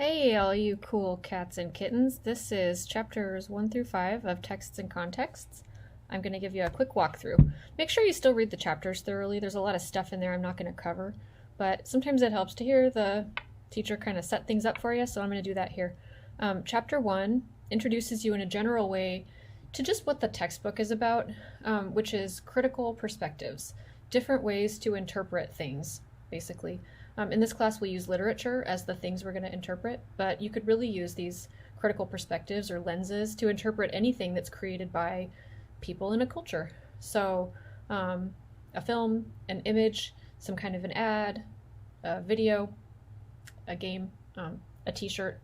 Hey, all you cool cats and kittens. This is chapters 1 through 5 of Texts and Contexts. I'm going to give you a quick walkthrough. Make sure you still read the chapters thoroughly. There's a lot of stuff in there I'm not going to cover, but sometimes it helps to hear the teacher kind of set things up for you, so I'm going to do that here. Chapter 1 introduces you in a general way to just what the textbook is about, which is critical perspectives, different ways to interpret things, basically. In this class, we'll use literature as the things we're going to interpret, but you could really use these critical perspectives or lenses to interpret anything that's created by people in a culture. So, a film, an image, some kind of an ad, a video, a game, a t-shirt,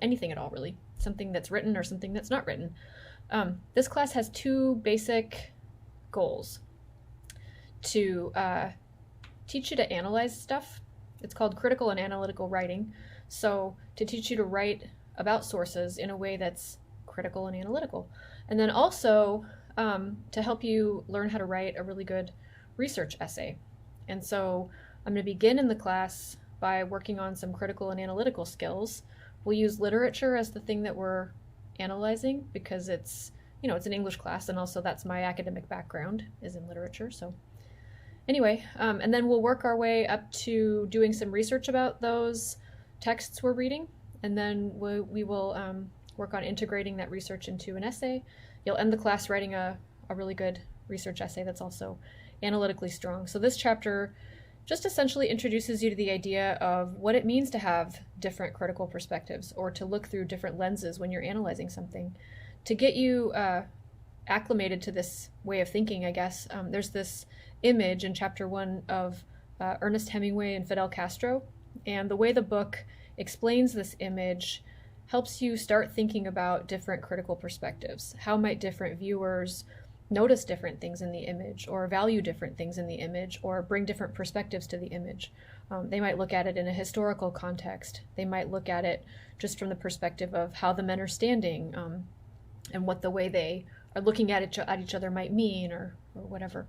anything at all, really. Something that's written or something that's not written. This class has two basic goals. To teach you to analyze stuff. It's called critical and analytical writing. So to teach you to write about sources in a way that's critical and analytical. And then also to help you learn how to write a really good research essay. And so I'm going to begin in the class by working on some critical and analytical skills. We'll use literature as the thing that we're analyzing because it's an English class, and also that's my academic background is in literature. So anyway, and then we'll work our way up to doing some research about those texts we're reading, and then we will work on integrating that research into an essay. You'll end the class writing a really good research essay that's also analytically strong. So this chapter just essentially introduces you to the idea of what it means to have different critical perspectives or to look through different lenses when you're analyzing something. To get you acclimated to this way of thinking, I guess, there's this image in chapter 1 of Ernest Hemingway and Fidel Castro, and the way the book explains this image helps you start thinking about different critical perspectives. How might different viewers notice different things in the image, or value different things in the image, or bring different perspectives to the image? They might look at it in a historical context. They might look at it just from the perspective of how the men are standing, and what the way they are looking at each other might mean, or whatever.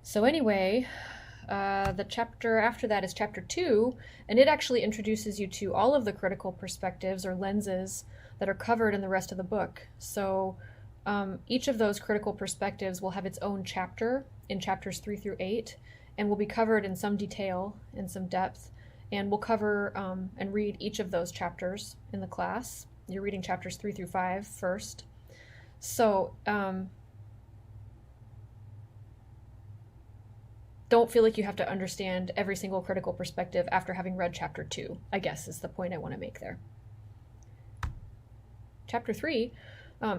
So anyway, the chapter after that is chapter 2, and it actually introduces you to all of the critical perspectives or lenses that are covered in the rest of the book. So each of those critical perspectives will have its own chapter in chapters 3 through 8, and will be covered in some detail and some depth, and we'll cover and read each of those chapters in the class. You're reading chapters 3 through 5 first. So don't feel like you have to understand every single critical perspective after having read chapter 2, I guess is the point I want to make there. Chapter 3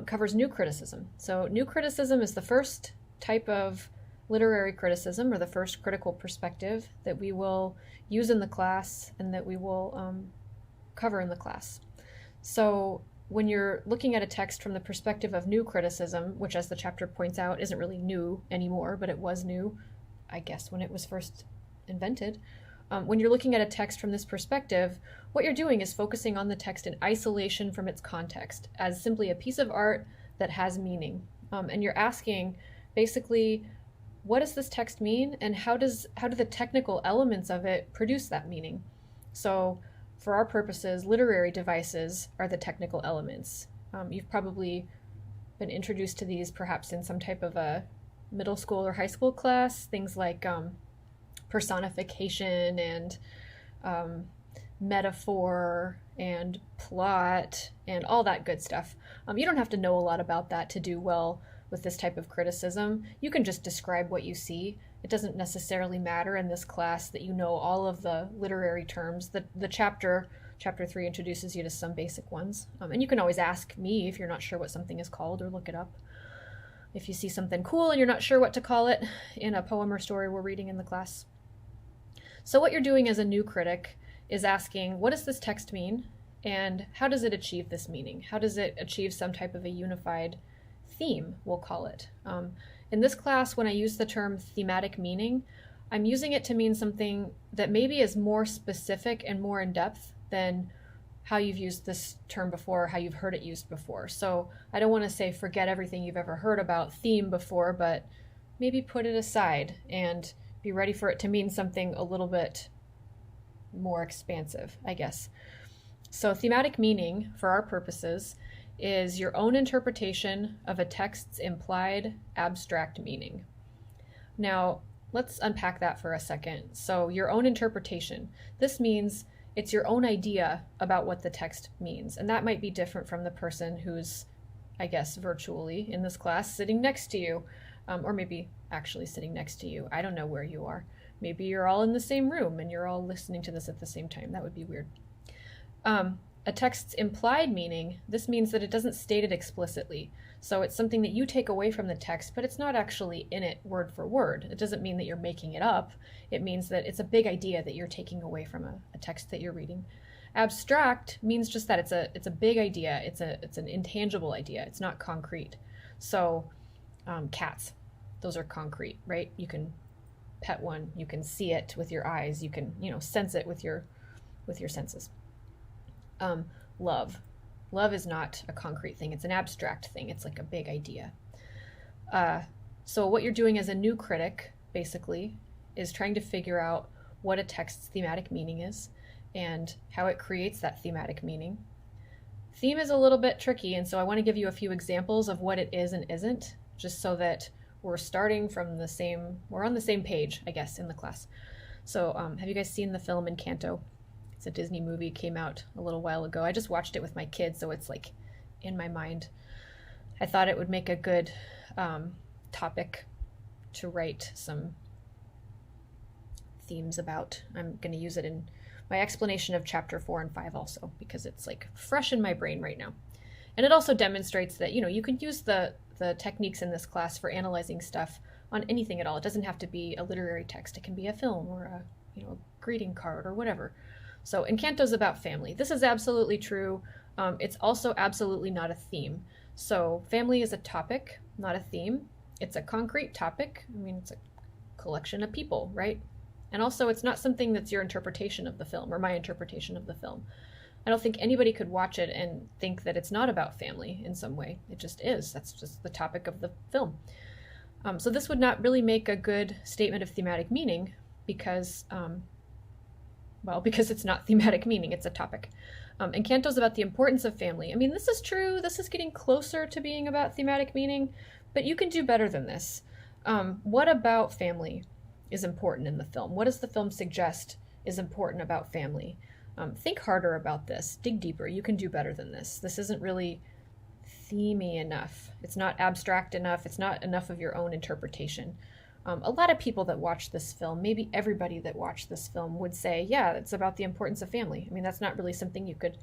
covers new criticism. So new criticism is the first type of literary criticism, or the first critical perspective that we will use in the class and that we will cover in the class. So when you're looking at a text from the perspective of new criticism, which, as the chapter points out, isn't really new anymore, but it was new, I guess, when it was first invented. When you're looking at a text from this perspective, what you're doing is focusing on the text in isolation from its context, as simply a piece of art that has meaning. And you're asking, basically, what does this text mean, and how do the technical elements of it produce that meaning? So for our purposes, literary devices are the technical elements. You've probably been introduced to these perhaps in some type of a middle school or high school class, things like personification and metaphor and plot and all that good stuff. You don't have to know a lot about that to do well with this type of criticism. You can just describe what you see. It doesn't necessarily matter in this class that you know all of the literary terms. The chapter 3 introduces you to some basic ones. And you can always ask me if you're not sure what something is called, or look it up if you see something cool and you're not sure what to call it in a poem or story we're reading in the class. So what you're doing as a new critic is asking, what does this text mean, and how does it achieve this meaning? How does it achieve some type of a unified theme, we'll call it? In this class, when I use the term thematic meaning, I'm using it to mean something that maybe is more specific and more in depth than how you've used this term before, how you've heard it used before. So I don't want to say forget everything you've ever heard about theme before, but maybe put it aside and be ready for it to mean something a little bit more expansive, I guess. So thematic meaning, for our purposes, is your own interpretation of a text's implied abstract meaning. Now, let's unpack that for a second. So your own interpretation. This means it's your own idea about what the text means. And that might be different from the person who's, I guess, virtually in this class sitting next to you, or maybe actually sitting next to you. I don't know where you are. Maybe you're all in the same room and you're all listening to this at the same time. That would be weird. A text's implied meaning, this means that it doesn't state it explicitly. So it's something that you take away from the text, but it's not actually in it word for word. It doesn't mean that you're making it up. It means that it's a big idea that you're taking away from a text that you're reading. Abstract means just that it's a big idea. It's an intangible idea. It's not concrete. So cats, those are concrete, right? You can pet one. You can see it with your eyes. You can, sense it with your senses. Love is not a concrete thing. It's an abstract thing. It's like a big idea. So what you're doing as a new critic, basically, is trying to figure out what a text's thematic meaning is and how it creates that thematic meaning. Theme is a little bit tricky, and so I want to give you a few examples of what it is and isn't, just so that we're on the same page, I guess, in the class. So have you guys seen the film Encanto? It's a Disney movie, came out a little while ago. I just watched it with my kids, so it's like in my mind. I thought it would make a good topic to write some themes about. I'm going to use it in my explanation of chapter 4 and 5 also, because it's like fresh in my brain right now. And it also demonstrates that, you can use the techniques in this class for analyzing stuff on anything at all. It doesn't have to be a literary text. It can be a film or a greeting card or whatever. So Encanto's about family. This is absolutely true. It's also absolutely not a theme. So family is a topic, not a theme. It's a concrete topic. It's a collection of people, right? And also it's not something that's your interpretation of the film or my interpretation of the film. I don't think anybody could watch it and think that it's not about family in some way. It just is. That's just the topic of the film. So this would not really make a good statement of thematic meaning because it's not thematic meaning, it's a topic. Encanto's about the importance of family. This is true. This is getting closer to being about thematic meaning, but you can do better than this. What about family is important in the film? What does the film suggest is important about family? Think harder about this. Dig deeper. You can do better than this. This isn't really themey enough. It's not abstract enough. It's not enough of your own interpretation. A lot of people that watch this film, maybe everybody that watched this film, would say, yeah, it's about the importance of family. That's not really something you could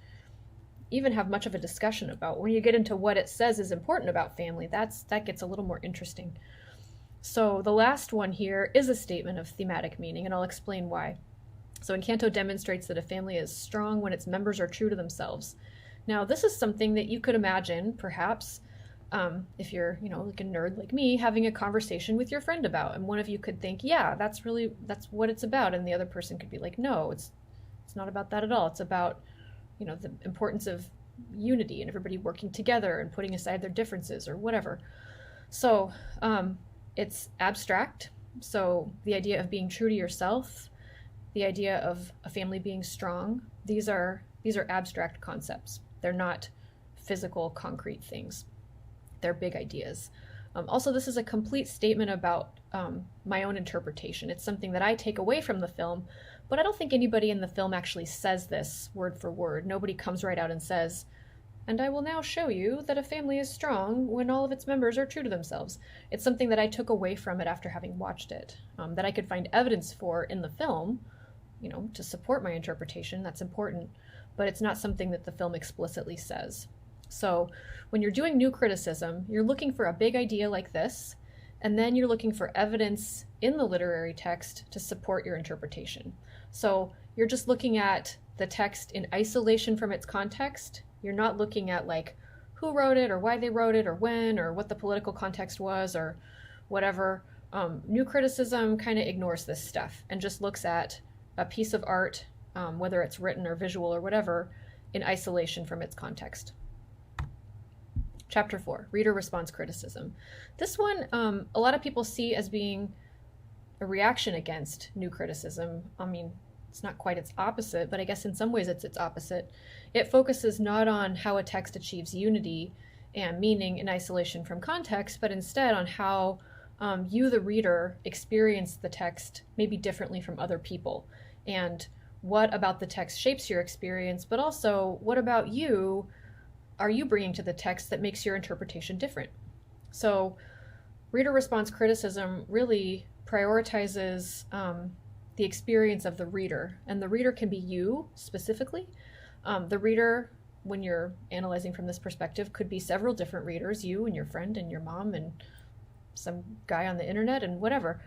even have much of a discussion about. When you get into what it says is important about family, that gets a little more interesting. So the last one here is a statement of thematic meaning, and I'll explain why. So Encanto demonstrates that a family is strong when its members are true to themselves. Now, this is something that you could imagine, perhaps, if you're, like a nerd like me, having a conversation with your friend about, and one of you could think, yeah, that's what it's about, and the other person could be like, no, it's not about that at all. It's about, the importance of unity and everybody working together and putting aside their differences or whatever. So it's abstract. So the idea of being true to yourself, the idea of a family being strong, these are abstract concepts. They're not physical, concrete things. They're big ideas. Also, this is a complete statement about my own interpretation. It's something that I take away from the film, but I don't think anybody in the film actually says this word for word. Nobody comes right out and says, and I will now show you that a family is strong when all of its members are true to themselves. It's something that I took away from it after having watched it, that I could find evidence for in the film, to support my interpretation. That's important, but it's not something that the film explicitly says. So when you're doing new criticism, you're looking for a big idea like this, and then you're looking for evidence in the literary text to support your interpretation. So you're just looking at the text in isolation from its context. You're not looking at like who wrote it or why they wrote it or when or what the political context was or whatever. New criticism kind of ignores this stuff and just looks at a piece of art, whether it's written or visual or whatever, in isolation from its context. Chapter 4, Reader Response Criticism. This one, a lot of people see as being a reaction against new criticism. it's not quite its opposite, but I guess in some ways it's its opposite. It focuses not on how a text achieves unity and meaning in isolation from context, but instead on how you, the reader, experience the text maybe differently from other people, and what about the text shapes your experience, but also what about you are you bringing to the text that makes your interpretation different. So reader response criticism really prioritizes the experience of the reader, and the reader can be you specifically. The reader, when you're analyzing from this perspective, could be several different readers, you and your friend and your mom and some guy on the internet and whatever,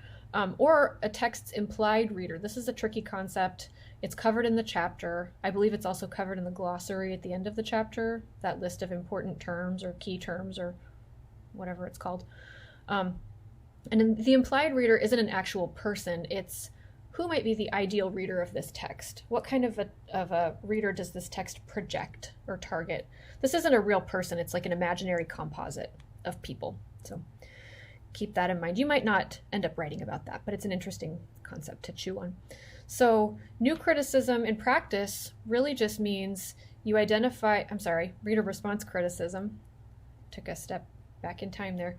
or a text's implied reader. This is a tricky concept. It's covered in the chapter. I believe it's also covered in the glossary at the end of the chapter, that list of important terms or key terms or whatever it's called. And the implied reader isn't an actual person. It's who might be the ideal reader of this text. What kind of a reader does this text project or target? This isn't a real person. It's like an imaginary composite of people. So keep that in mind. You might not end up writing about that, but it's an interesting concept to chew on. So new criticism in practice really just means you identify, reader response criticism. Took a step back in time there.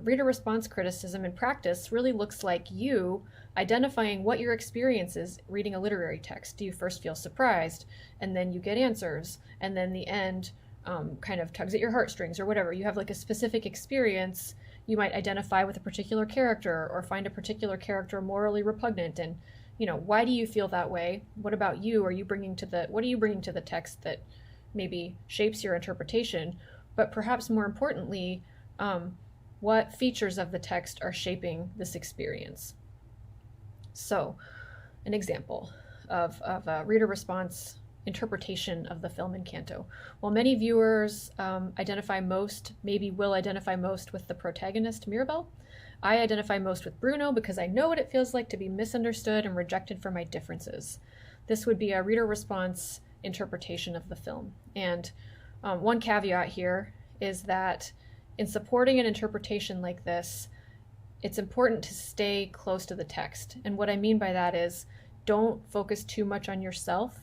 Reader response criticism in practice really looks like you identifying what your experience is reading a literary text. Do you first feel surprised, and then you get answers, and then the end kind of tugs at your heartstrings or whatever. You have like a specific experience. You might identify with a particular character or find a particular character morally repugnant, and why do you feel that way? What about you? What are you bringing to the text that maybe shapes your interpretation? But perhaps more importantly, what features of the text are shaping this experience? So, an example of a reader response interpretation of the film Encanto. While many viewers will identify most with the protagonist, Mirabel, I identify most with Bruno because I know what it feels like to be misunderstood and rejected for my differences. This would be a reader response interpretation of the film. And one caveat here is that in supporting an interpretation like this, it's important to stay close to the text. And what I mean by that is don't focus too much on yourself.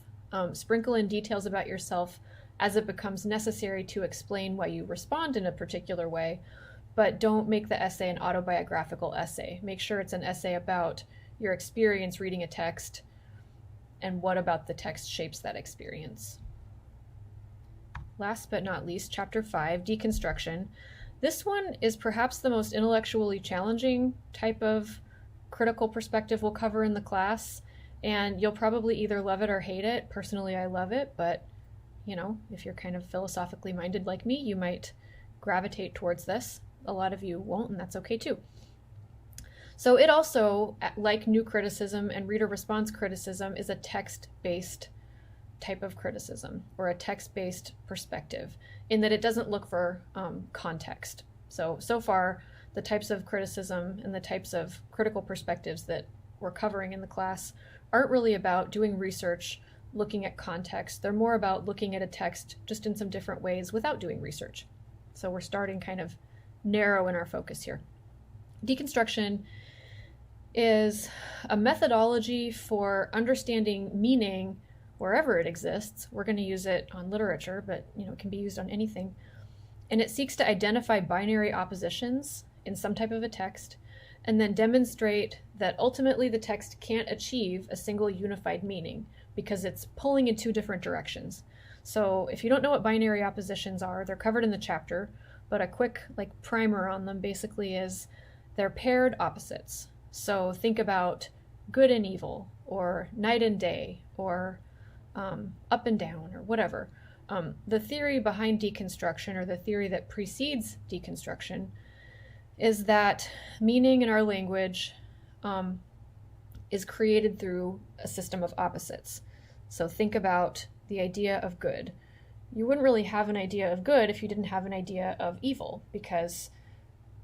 Sprinkle in details about yourself as it becomes necessary to explain why you respond in a particular way, but don't make the essay an autobiographical essay. Make sure it's an essay about your experience reading a text and what about the text shapes that experience. Last but not least, Chapter 5, Deconstruction. This one is perhaps the most intellectually challenging type of critical perspective we'll cover in the class, and you'll probably either love it or hate it. Personally, I love it, but if you're kind of philosophically minded like me, you might gravitate towards this. A lot of you won't, and that's okay too. So it also, like new criticism and reader response criticism, is a text-based type of criticism or a text-based perspective, in that it doesn't look for context. So far, the types of criticism and the types of critical perspectives that we're covering in the class aren't really about doing research, looking at context. They're more about looking at a text just in some different ways without doing research. So we're starting kind of narrow in our focus here. Deconstruction is a methodology for understanding meaning wherever it exists. We're going to use it on literature, but it can be used on anything. And it seeks to identify binary oppositions in some type of a text, and then demonstrate that ultimately the text can't achieve a single unified meaning because it's pulling in two different directions. So if you don't know what binary oppositions are, they're covered in the chapter, but a quick primer on them basically is they're paired opposites. So think about good and evil, or night and day, or up and down, or whatever. The theory behind deconstruction, or the theory that precedes deconstruction, is that meaning in our language is created through a system of opposites. So think about the idea of good. You wouldn't really have an idea of good if you didn't have an idea of evil, because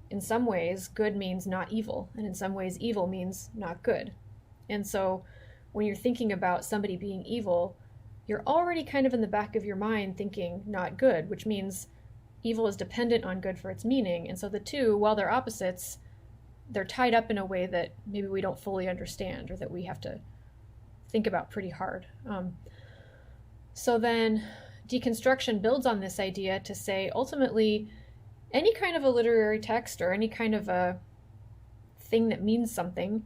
in some ways good means not evil, and in some ways evil means not good. And so when you're thinking about somebody being evil, you're already kind of in the back of your mind thinking not good, which means evil is dependent on good for its meaning. And so the two, while they're opposites, they're tied up in a way that maybe we don't fully understand, or that we have to think about pretty hard. So then deconstruction builds on this idea to say, ultimately, any kind of a literary text or any kind of a thing that means something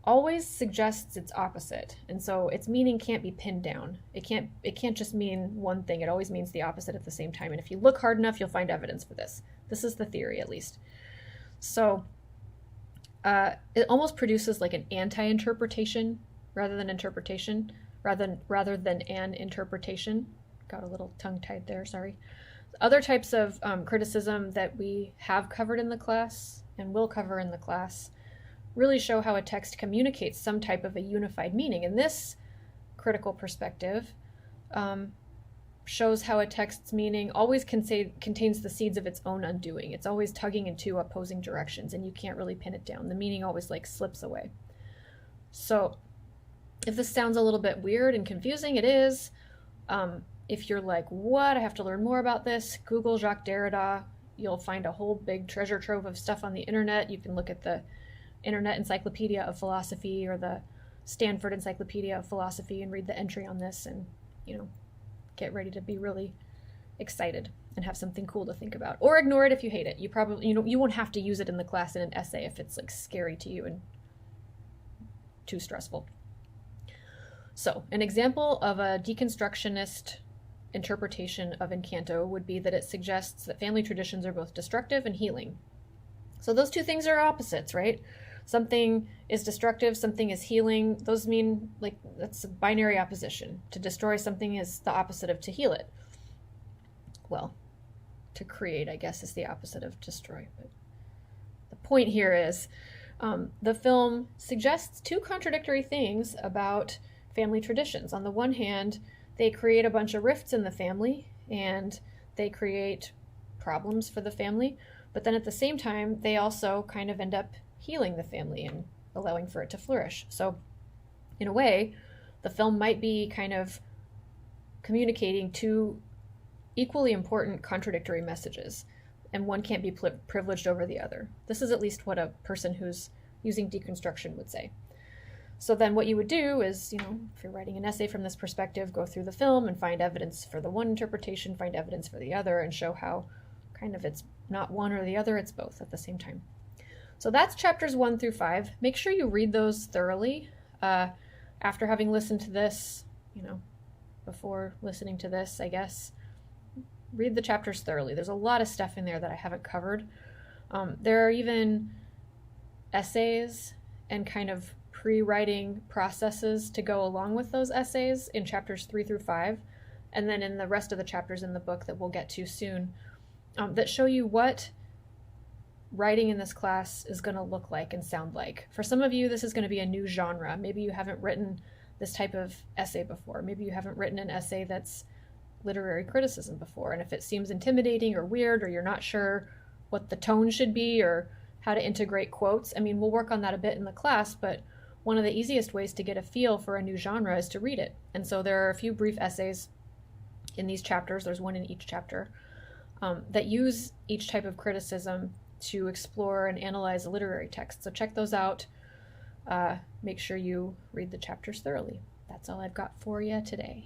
always suggests its opposite. And so its meaning can't be pinned down. It can't just mean one thing. It always means the opposite at the same time. And if you look hard enough, you'll find evidence for this. This is the theory, at least. So it almost produces like an anti-interpretation rather than interpretation, rather than an interpretation. Got a little tongue-tied there, sorry. Other types of criticism that we have covered in the class and will cover in the class really show how a text communicates some type of a unified meaning. And this critical perspective shows how a text's meaning always contains the seeds of its own undoing. It's always tugging in two opposing directions, and you can't really pin it down. The meaning always like slips away. So if this sounds a little bit weird and confusing, it is. If you're like, what, I have to learn more about this, Google Jacques Derrida. You'll find a whole big treasure trove of stuff on the internet. You can look at the Internet Encyclopedia of Philosophy or the Stanford Encyclopedia of Philosophy and read the entry on this and, get ready to be really excited and have something cool to think about. Or ignore it if you hate it. You probably, you won't have to use it in the class in an essay if it's like scary to you and too stressful. So, an example of a deconstructionist interpretation of Encanto would be that it suggests that family traditions are both destructive and healing. So those two things are opposites, right? Something is destructive, something is healing. Those mean, like, that's a binary opposition. To destroy something is the opposite of to heal it. Well, to create, I guess, is the opposite of destroy. But the point here is the film suggests two contradictory things about family traditions. On the one hand, they create a bunch of rifts in the family, and they create problems for the family. But then at the same time, they also kind of end up healing the family and allowing for it to flourish. So in a way, the film might be kind of communicating two equally important contradictory messages, and one can't be privileged over the other. This is at least what a person who's using deconstruction would say. So then what you would do is, if you're writing an essay from this perspective, go through the film and find evidence for the one interpretation, find evidence for the other, and show how kind of it's not one or the other, it's both at the same time. So that's chapters 1 through 5. Make sure you read those thoroughly after having listened to this, before listening to this, I guess. Read the chapters thoroughly. There's a lot of stuff in there that I haven't covered. There are even essays and kind of pre-writing processes to go along with those essays in chapters 3 through 5, and then in the rest of the chapters in the book that we'll get to soon, that show you what writing in this class is going to look like and sound like. For some of you, this is going to be a new genre. Maybe you haven't written this type of essay before. Maybe you haven't written an essay that's literary criticism before. And if it seems intimidating or weird, or you're not sure what the tone should be or how to integrate quotes, we'll work on that a bit in the class, but one of the easiest ways to get a feel for a new genre is to read it. And so there are a few brief essays in these chapters, there's one in each chapter, that use each type of criticism to explore and analyze a literary text. So check those out. Make sure you read the chapters thoroughly. That's all I've got for you today.